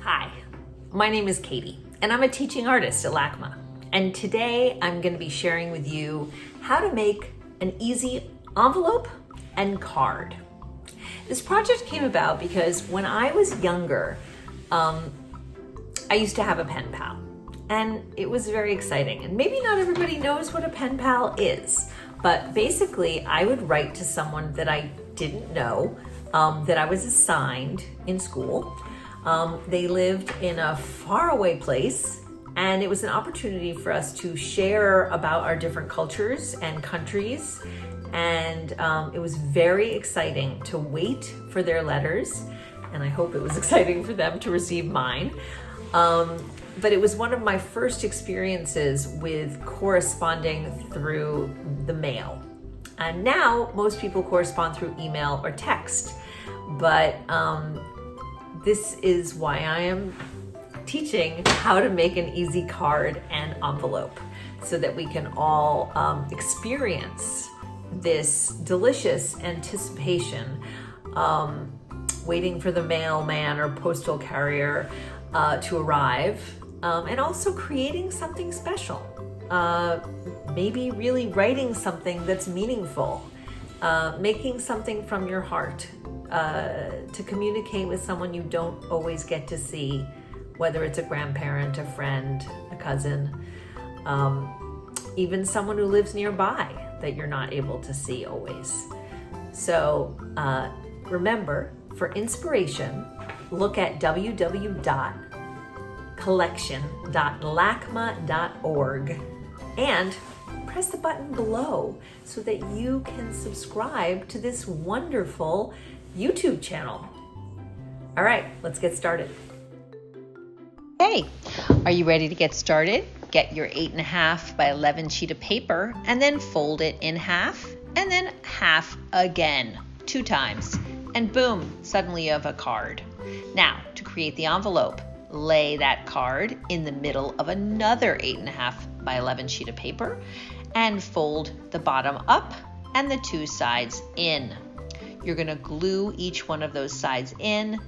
Hi, my name is Katie, and I'm a teaching artist at LACMA. And today I'm going to be sharing with you how to make an easy envelope and card. This project came about because when I was younger, I used to have a pen pal, and it was very exciting. And maybe not everybody knows what a pen pal is, but basically I would write to someone that I didn't know, that I was assigned in school. They lived in a faraway place, and it was an opportunity for us to share about our different cultures and countries. And it was very exciting to wait for their letters, and I hope it was exciting for them to receive mine. But it was one of my first experiences with corresponding through the mail. And now most people correspond through email or text, but this is why I am teaching how to make an easy card and envelope so that we can all experience this delicious anticipation, waiting for the mailman or postal carrier to arrive, and also creating something special. Maybe really writing something that's meaningful, making something from your heart, to communicate with someone you don't always get to see, whether it's a grandparent, a friend, a cousin, even someone who lives nearby that you're not able to see always. So remember, for inspiration, look at www.collection.lacma.org and press the button below so that you can subscribe to this wonderful YouTube channel. All right, let's get started. Hey, are you ready to get started? Get your 8.5 by 11 sheet of paper and then fold it in half and then half again 2 times. And boom, suddenly you have a card. Now, to create the envelope, lay that card in the middle of another 8.5 by 11 sheet of paper and fold the bottom up and the 2 sides in. You're going to glue each one of those sides in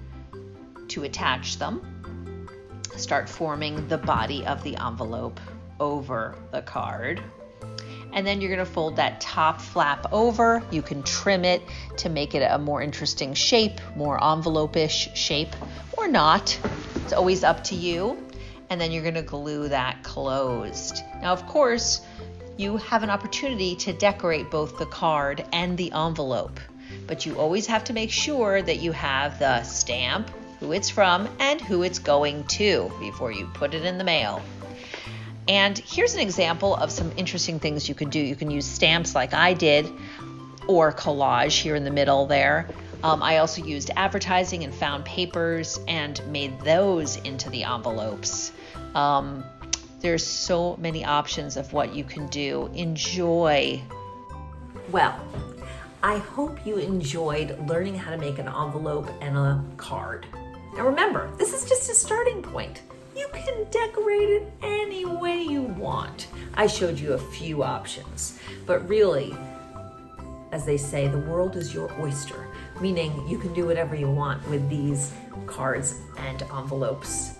to attach them. Start forming the body of the envelope over the card. And then you're going to fold that top flap over. You can trim it to make it a more interesting shape, more envelope-ish shape, or not. It's always up to you. And then you're going to glue that closed. Now, of course, you have an opportunity to decorate both the card and the envelope, but you always have to make sure that you have the stamp, who it's from, and who it's going to before you put it in the mail. And here's an example of some interesting things you can do. You can use stamps like I did, or collage here in the middle there. I also used advertising and found papers and made those into the envelopes. There's so many options of what you can do. Enjoy. Well, I hope you enjoyed learning how to make an envelope and a card. Now remember, this is just a starting point. You can decorate it any way you want. I showed you a few options, but really, as they say, the world is your oyster, meaning you can do whatever you want with these cards and envelopes.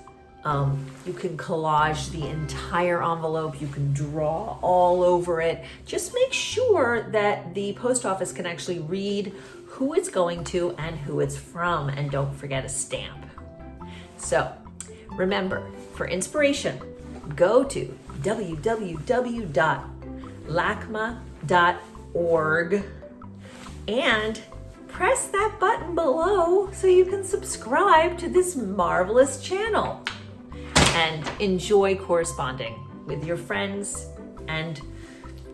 You can collage the entire envelope. You can draw all over it. Just make sure that the post office can actually read who it's going to and who it's from, and don't forget a stamp. So remember, for inspiration, go to www.lacma.org and press that button below so you can subscribe to this marvelous channel and enjoy corresponding with your friends and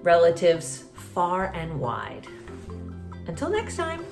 relatives far and wide. Until next time.